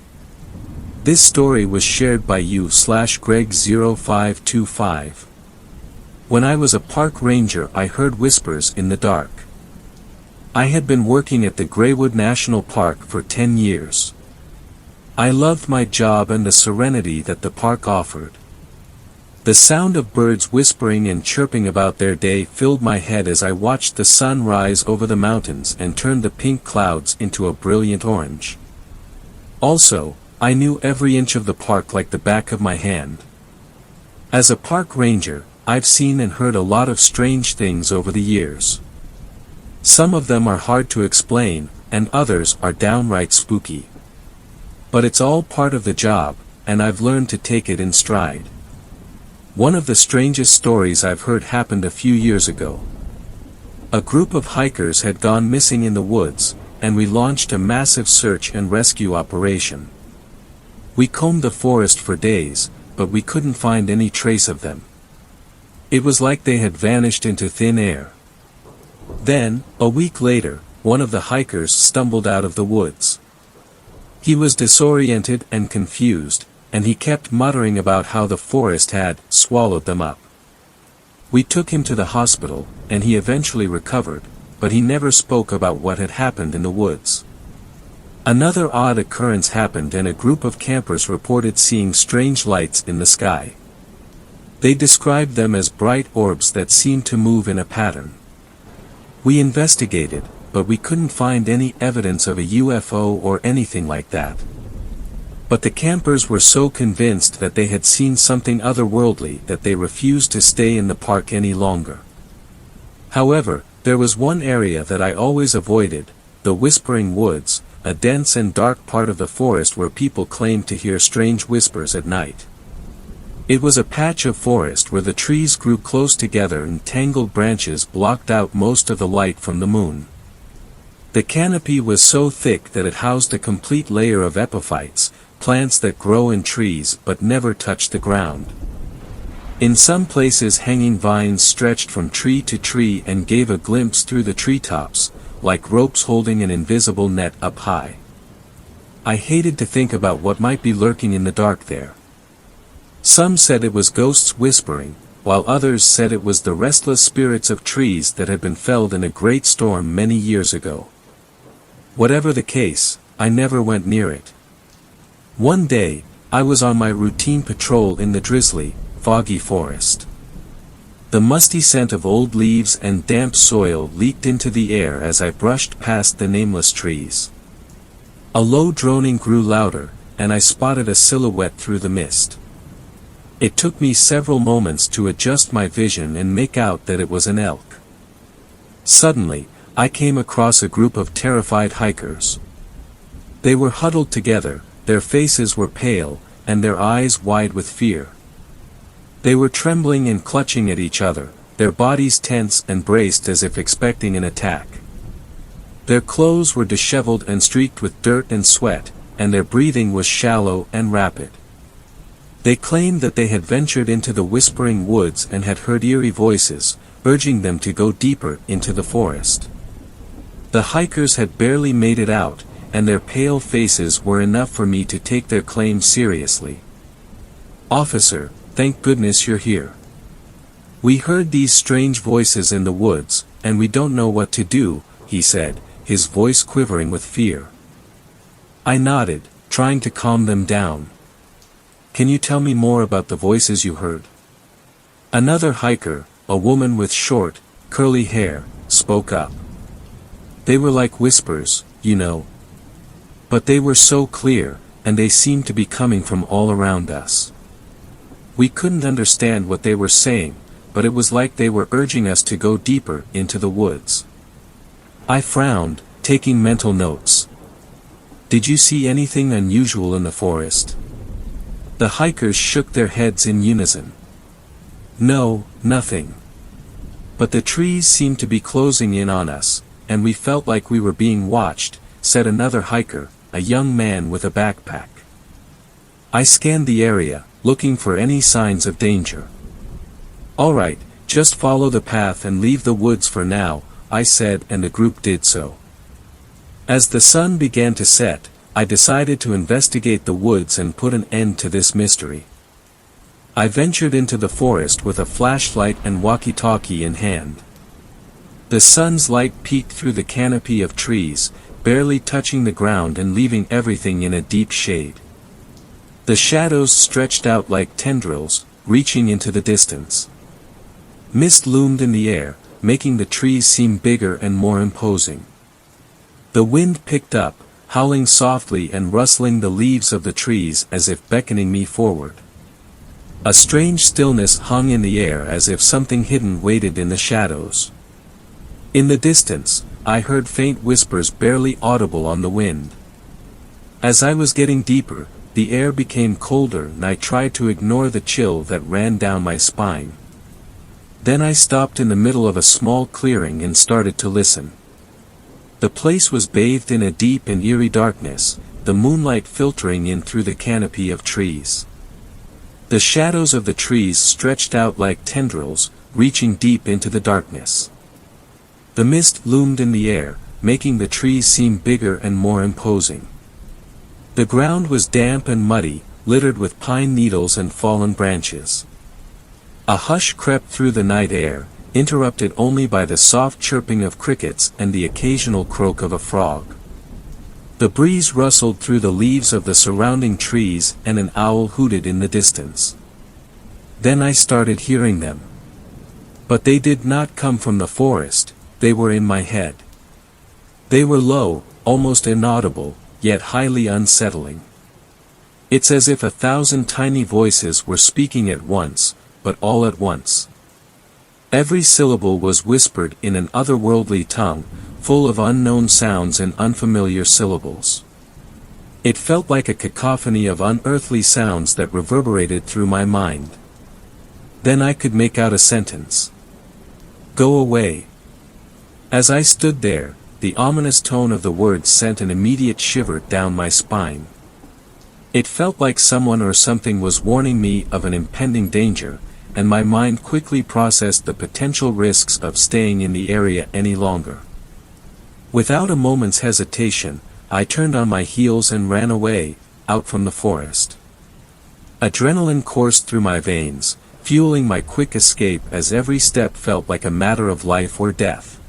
This story was shared by you/Greg0525. When I was a park ranger I heard whispers in the dark. I had been working at the Graywood National Park for 10 years. I loved my job and the serenity that the park offered. The sound of birds whispering and chirping about their day filled my head as I watched the sun rise over the mountains and turn the pink clouds into a brilliant orange. Also, I knew every inch of the park like the back of my hand. As a park ranger, I've seen and heard a lot of strange things over the years. Some of them are hard to explain, and others are downright spooky. But it's all part of the job, and I've learned to take it in stride. One of the strangest stories I've heard happened a few years ago. A group of hikers had gone missing in the woods, and we launched a massive search and rescue operation. We combed the forest for days, but we couldn't find any trace of them. It was like they had vanished into thin air. Then, a week later, one of the hikers stumbled out of the woods. He was disoriented and confused, and he kept muttering about how the forest had swallowed them up. We took him to the hospital, and he eventually recovered, but he never spoke about what had happened in the woods. Another odd occurrence happened and a group of campers reported seeing strange lights in the sky. They described them as bright orbs that seemed to move in a pattern. We investigated, but we couldn't find any evidence of a UFO or anything like that. But the campers were so convinced that they had seen something otherworldly that they refused to stay in the park any longer. However, there was one area that I always avoided, the Whispering Woods, a dense and dark part of the forest where people claimed to hear strange whispers at night. It was a patch of forest where the trees grew close together and tangled branches blocked out most of the light from the moon. The canopy was so thick that it housed a complete layer of epiphytes, plants that grow in trees but never touch the ground. In some places hanging vines stretched from tree to tree and gave a glimpse through the treetops, like ropes holding an invisible net up high. I hated to think about what might be lurking in the dark there. Some said it was ghosts whispering, while others said it was the restless spirits of trees that had been felled in a great storm many years ago. Whatever the case, I never went near it. One day, I was on my routine patrol in the drizzly, foggy forest. The musty scent of old leaves and damp soil leaked into the air as I brushed past the nameless trees. A low droning grew louder, and I spotted a silhouette through the mist. It took me several moments to adjust my vision and make out that it was an elk. Suddenly, I came across a group of terrified hikers. They were huddled together, their faces were pale, and their eyes wide with fear. They were trembling and clutching at each other, their bodies tense and braced as if expecting an attack. Their clothes were disheveled and streaked with dirt and sweat, and their breathing was shallow and rapid. They claimed that they had ventured into the Whispering Woods and had heard eerie voices, urging them to go deeper into the forest. The hikers had barely made it out, and their pale faces were enough for me to take their claim seriously. "Officer, thank goodness you're here. We heard these strange voices in the woods, and we don't know what to do," he said, his voice quivering with fear. I nodded, trying to calm them down. "Can you tell me more about the voices you heard?" Another hiker, a woman with short, curly hair, spoke up. "They were like whispers, you know. But they were so clear, and they seemed to be coming from all around us. We couldn't understand what they were saying, but it was like they were urging us to go deeper into the woods." I frowned, taking mental notes. "Did you see anything unusual in the forest?" The hikers shook their heads in unison. "No, nothing. But the trees seemed to be closing in on us, and we felt like we were being watched," said another hiker, a young man with a backpack. I scanned the area, looking for any signs of danger. "All right, just follow the path and leave the woods for now," I said, and the group did so. As the sun began to set, I decided to investigate the woods and put an end to this mystery. I ventured into the forest with a flashlight and walkie-talkie in hand. The sun's light peeked through the canopy of trees, barely touching the ground and leaving everything in a deep shade. The shadows stretched out like tendrils, reaching into the distance. Mist loomed in the air, making the trees seem bigger and more imposing. The wind picked up, howling softly and rustling the leaves of the trees as if beckoning me forward. A strange stillness hung in the air as if something hidden waited in the shadows. In the distance, I heard faint whispers barely audible on the wind. As I was getting deeper, the air became colder and I tried to ignore the chill that ran down my spine. Then I stopped in the middle of a small clearing and started to listen. The place was bathed in a deep and eerie darkness, the moonlight filtering in through the canopy of trees. The shadows of the trees stretched out like tendrils, reaching deep into the darkness. The mist loomed in the air, making the trees seem bigger and more imposing. The ground was damp and muddy, littered with pine needles and fallen branches. A hush crept through the night air, interrupted only by the soft chirping of crickets and the occasional croak of a frog. The breeze rustled through the leaves of the surrounding trees and an owl hooted in the distance. Then I started hearing them. But they did not come from the forest, they were in my head. They were low, almost inaudible, yet highly unsettling. It's as if 1,000 tiny voices were speaking at once, but all at once. Every syllable was whispered in an otherworldly tongue, full of unknown sounds and unfamiliar syllables. It felt like a cacophony of unearthly sounds that reverberated through my mind. Then I could make out a sentence. "Go away." As I stood there, the ominous tone of the words sent an immediate shiver down my spine. It felt like someone or something was warning me of an impending danger, and my mind quickly processed the potential risks of staying in the area any longer. Without a moment's hesitation, I turned on my heels and ran away, out from the forest. Adrenaline coursed through my veins, fueling my quick escape as every step felt like a matter of life or death.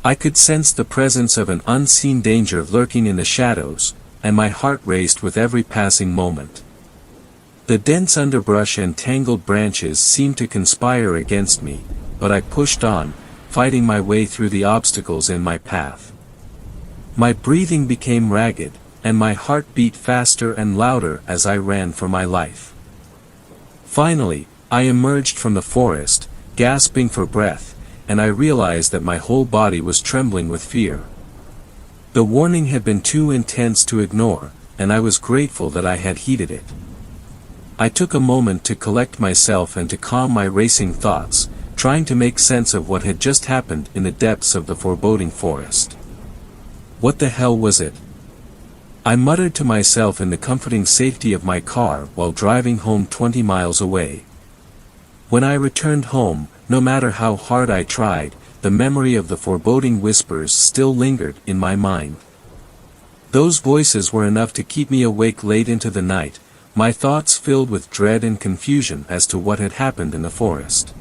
I could sense the presence of an unseen danger lurking in the shadows, and my heart raced with every passing moment. The dense underbrush and tangled branches seemed to conspire against me, but I pushed on, fighting my way through the obstacles in my path. My breathing became ragged, and my heart beat faster and louder as I ran for my life. Finally, I emerged from the forest, gasping for breath, and I realized that my whole body was trembling with fear. The warning had been too intense to ignore, and I was grateful that I had heeded it. I took a moment to collect myself and to calm my racing thoughts, trying to make sense of what had just happened in the depths of the foreboding forest. What the hell was it? I muttered to myself in the comforting safety of my car while driving home 20 miles away. When I returned home, no matter how hard I tried, the memory of the foreboding whispers still lingered in my mind. Those voices were enough to keep me awake late into the night, my thoughts filled with dread and confusion as to what had happened in the forest.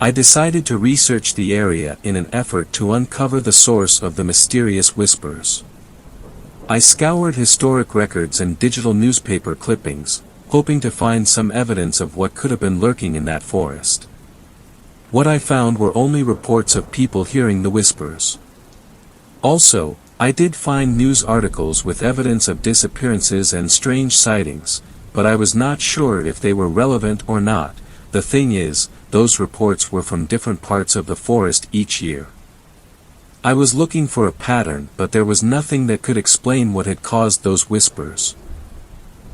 I decided to research the area in an effort to uncover the source of the mysterious whispers. I scoured historic records and digital newspaper clippings, hoping to find some evidence of what could have been lurking in that forest. What I found were only reports of people hearing the whispers. Also, I did find news articles with evidence of disappearances and strange sightings, but I was not sure if they were relevant or not. The thing is, those reports were from different parts of the forest each year. I was looking for a pattern, but there was nothing that could explain what had caused those whispers.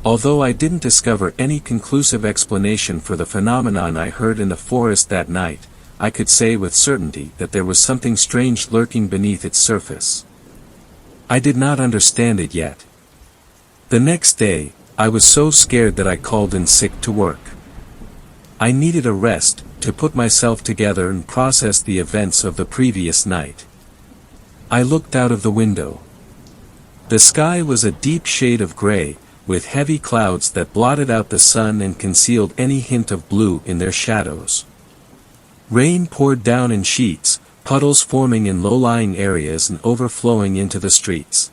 Although I didn't discover any conclusive explanation for the phenomenon I heard in the forest that night, I could say with certainty that there was something strange lurking beneath its surface. I did not understand it yet. The next day, I was so scared that I called in sick to work. I needed a rest, to put myself together and process the events of the previous night. I looked out of the window. The sky was a deep shade of gray, with heavy clouds that blotted out the sun and concealed any hint of blue in their shadows. Rain poured down in sheets, puddles forming in low-lying areas and overflowing into the streets.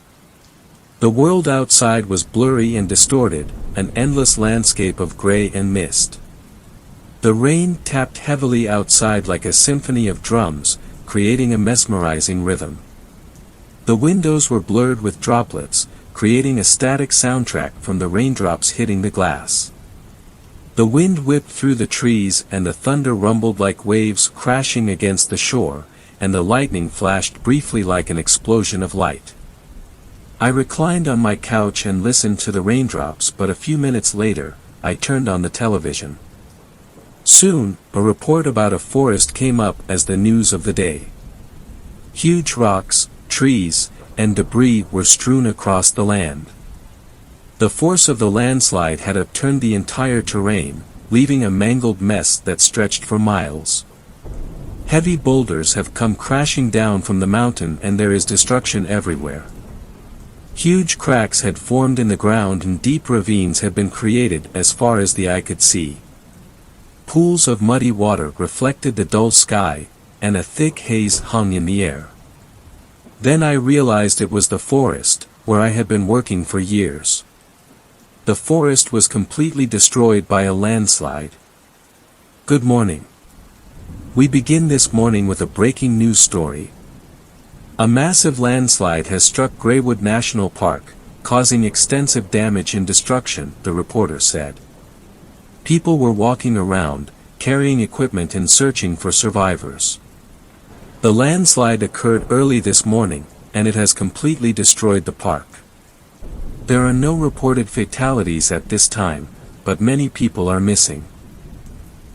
The world outside was blurry and distorted, an endless landscape of gray and mist. The rain tapped heavily outside like a symphony of drums, creating a mesmerizing rhythm. The windows were blurred with droplets, creating a static soundtrack from the raindrops hitting the glass. The wind whipped through the trees and the thunder rumbled like waves crashing against the shore, and the lightning flashed briefly like an explosion of light. I reclined on my couch and listened to the raindrops, but a few minutes later, I turned on the television. Soon, a report about a forest came up as the news of the day. Huge rocks, trees, and debris were strewn across the land. The force of the landslide had upturned the entire terrain, leaving a mangled mess that stretched for miles. Heavy boulders have come crashing down from the mountain and there is destruction everywhere. Huge cracks had formed in the ground and deep ravines had been created as far as the eye could see. Pools of muddy water reflected the dull sky, and a thick haze hung in the air. Then I realized it was the forest, where I had been working for years. The forest was completely destroyed by a landslide. Good morning. We begin this morning with a breaking news story. A massive landslide has struck Greywood National Park, causing extensive damage and destruction, the reporter said. People were walking around, carrying equipment and searching for survivors. The landslide occurred early this morning, and it has completely destroyed the park. There are no reported fatalities at this time, but many people are missing.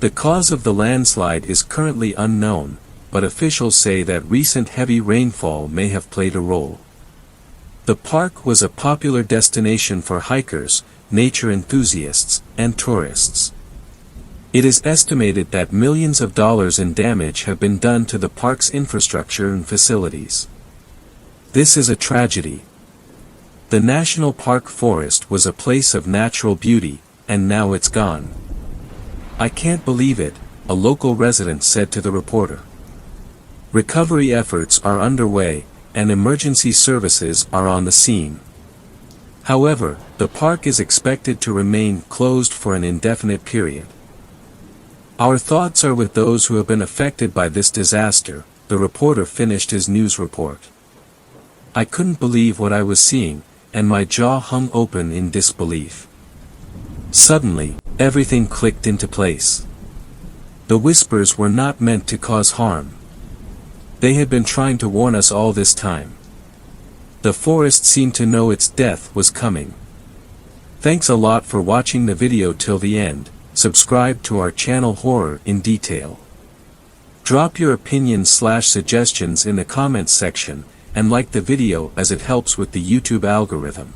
The cause of the landslide is currently unknown, but officials say that recent heavy rainfall may have played a role. The park was a popular destination for hikers, nature enthusiasts, and tourists. It is estimated that millions of dollars in damage have been done to the park's infrastructure and facilities. This is a tragedy. The national park forest was a place of natural beauty, and now it's gone. I can't believe it, a local resident said to the reporter. Recovery efforts are underway, and emergency services are on the scene. However, the park is expected to remain closed for an indefinite period. Our thoughts are with those who have been affected by this disaster, the reporter finished his news report. I couldn't believe what I was seeing, and my jaw hung open in disbelief. Suddenly, everything clicked into place. The whispers were not meant to cause harm. They had been trying to warn us all this time. The forest seemed to know its death was coming. Thanks a lot for watching the video till the end. Subscribe to our channel Horror in Detail. Drop your opinions/suggestions in the comments section, and like the video as it helps with the YouTube algorithm.